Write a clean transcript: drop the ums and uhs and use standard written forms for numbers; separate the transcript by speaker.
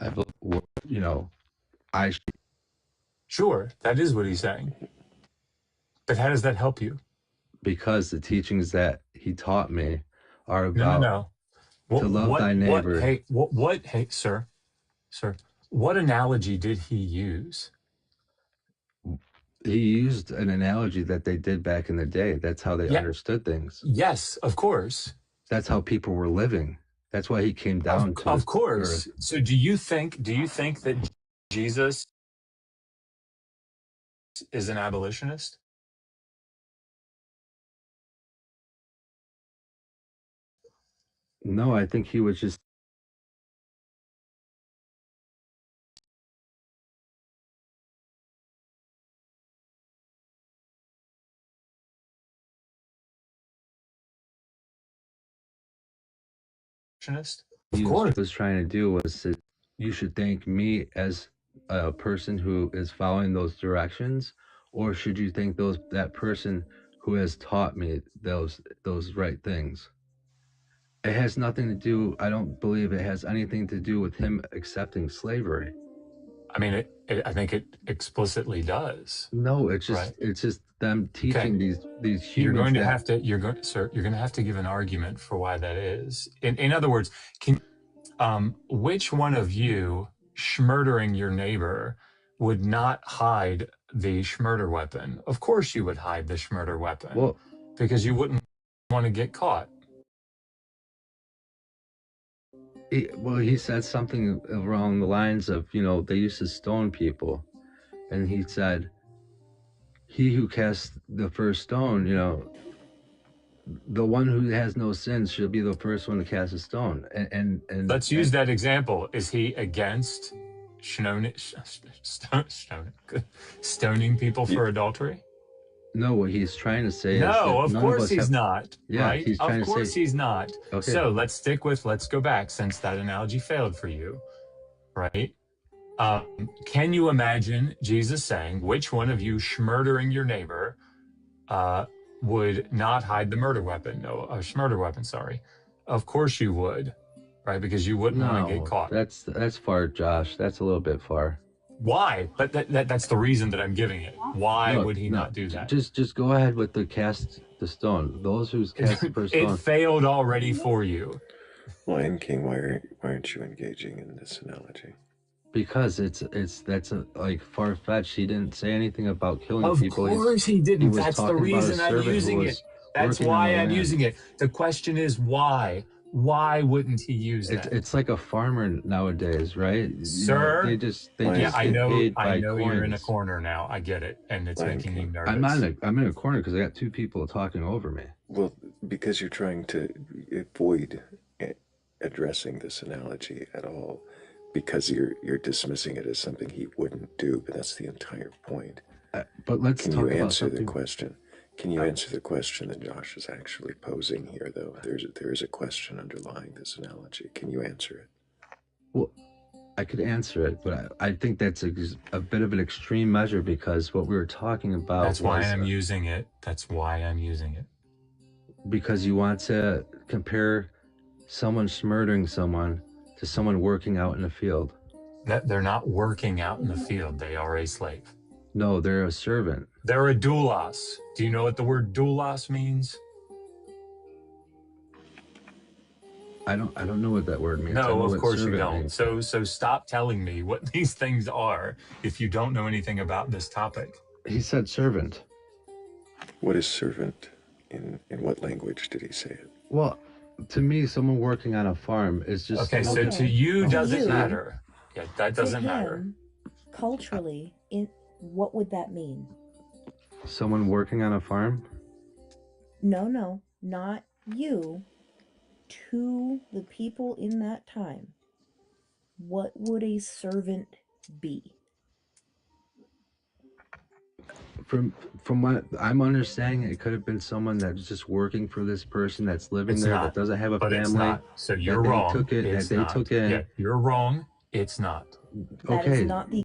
Speaker 1: I, you know, I
Speaker 2: Sure, that is what he's saying. But how does that help you?
Speaker 1: because the teachings that he taught me are
Speaker 2: No, no,
Speaker 1: about
Speaker 2: no.
Speaker 1: to love thy neighbor.
Speaker 2: Hey, sir, what analogy did he use?
Speaker 1: He used an analogy that they did back in the day. That's how they
Speaker 2: Yeah,
Speaker 1: understood things.
Speaker 2: yes, of course.
Speaker 1: That's how people were living. That's why he came down to
Speaker 2: Of
Speaker 1: earth.
Speaker 2: course. So do you think that Jesus is an abolitionist?
Speaker 1: No, I think he was just
Speaker 2: Of
Speaker 1: he
Speaker 2: course.
Speaker 1: was trying to do was that you should thank me as a person who is following those directions, or should you thank that person who has taught me those right things? It has nothing to do. I don't believe it has anything to do with him accepting slavery.
Speaker 2: I mean, I think it explicitly does,
Speaker 1: No,
Speaker 2: right?
Speaker 1: it's just them
Speaker 2: Okay.
Speaker 1: teaching these humans that
Speaker 2: You're going to have to give an argument for why that is. In other words, which one of you schmurdering your neighbor would not hide the schmurder weapon? Of course you would hide the schmurder weapon
Speaker 1: well
Speaker 2: because you wouldn't want to get caught.
Speaker 1: he said something along the lines of, they used to stone people, and he said, he who casts the first stone, the one who has no sins should be the first one to cast a stone.
Speaker 2: Let's use that example. Is he against stoning, stoning people for adultery?
Speaker 1: no, what he's trying to say is
Speaker 2: No,
Speaker 1: that
Speaker 2: of
Speaker 1: none of
Speaker 2: course
Speaker 1: us
Speaker 2: he's
Speaker 1: have.
Speaker 2: not,
Speaker 1: Yeah,
Speaker 2: right?
Speaker 1: he's
Speaker 2: Of
Speaker 1: trying to
Speaker 2: course
Speaker 1: say,
Speaker 2: he's not.
Speaker 1: okay,
Speaker 2: So let's go back since that analogy failed for you, right? Can you imagine Jesus saying, which one of you murdering your neighbor uh, would not hide the murder weapon? No, a murder weapon, sorry. Of course you would, right? Because you wouldn't want to get
Speaker 1: no,
Speaker 2: caught.
Speaker 1: that's far, Josh. That's a little bit far.
Speaker 2: Why? But that's the reason that I'm giving it. Why
Speaker 1: No,
Speaker 2: would he
Speaker 1: no,
Speaker 2: not do that?
Speaker 1: just go ahead with the cast the stone. Those who's cast the first
Speaker 2: It
Speaker 1: stone.
Speaker 2: failed already for you.
Speaker 3: Lion King, why aren't you engaging in this analogy?
Speaker 1: Because that's like far fetched. He didn't say anything about killing
Speaker 2: Of
Speaker 1: people.
Speaker 2: course he
Speaker 1: He
Speaker 2: didn't.
Speaker 1: was
Speaker 2: That's the
Speaker 1: talking about a
Speaker 2: reason I'm
Speaker 1: servant who
Speaker 2: using it.
Speaker 1: was
Speaker 2: That's
Speaker 1: working on the
Speaker 2: why I'm
Speaker 1: land.
Speaker 2: using it. The question is why? Why wouldn't he use that?
Speaker 1: It's like a farmer nowadays, right?
Speaker 2: Sir?
Speaker 1: They
Speaker 3: Lion
Speaker 1: just
Speaker 2: Yeah, I
Speaker 1: get
Speaker 3: King,
Speaker 2: know
Speaker 1: paid
Speaker 2: I
Speaker 1: by
Speaker 2: know you're in a
Speaker 1: coins.
Speaker 2: corner now. I get it. And it's
Speaker 3: Lion
Speaker 2: making you
Speaker 3: King.
Speaker 2: nervous.
Speaker 1: I'm in a corner because I got two people talking over me.
Speaker 3: Well, because you're trying to avoid addressing this analogy at all, because you're dismissing it as something he wouldn't do, but that's the entire point.
Speaker 1: But let's
Speaker 3: Can you
Speaker 1: talk about
Speaker 3: answer the
Speaker 1: something.
Speaker 3: question? Can you answer the question that Josh is actually posing here, though? There is a question underlying this analogy. Can you answer it?
Speaker 1: Well, I could answer it, but I think that's a bit of an extreme measure because what we were talking about
Speaker 2: That's why
Speaker 1: was
Speaker 2: I'm using it. That's why I'm using it.
Speaker 1: because you want to compare someone murdering someone to someone working out in a field.
Speaker 2: That they're not working out in the field. They are a slave.
Speaker 1: No, they're a servant.
Speaker 2: They're a doulos. Do you know what the word doulos means?
Speaker 1: I don't know what that word means. I
Speaker 2: No,
Speaker 1: know
Speaker 2: of
Speaker 1: what
Speaker 2: course you
Speaker 1: servant
Speaker 2: don't.
Speaker 1: means.
Speaker 2: So stop telling me what these things are if you don't know anything about this topic.
Speaker 1: He said servant.
Speaker 3: What is servant? In what language did he say it?
Speaker 1: Well, to me, someone working on a farm is just
Speaker 2: Okay, so to you
Speaker 1: Oh,
Speaker 2: doesn't
Speaker 4: you,
Speaker 2: matter. Yeah, that
Speaker 4: to
Speaker 2: doesn't matter.
Speaker 4: him, culturally, what would that mean?
Speaker 1: someone working on a farm.
Speaker 4: No, not you. To the people in that time, what would a servant be?
Speaker 1: From what I'm understanding, it could have been someone that's just working for this person that's living
Speaker 2: It's
Speaker 1: there
Speaker 2: not.
Speaker 1: that doesn't have a
Speaker 2: But it's
Speaker 1: family.
Speaker 2: not. So
Speaker 1: That
Speaker 2: you're
Speaker 1: they
Speaker 2: wrong.
Speaker 1: took it. That
Speaker 2: It's
Speaker 1: they
Speaker 2: not.
Speaker 1: took in.
Speaker 2: Yeah, you're wrong. It's not.
Speaker 4: That is
Speaker 1: Okay.
Speaker 4: not the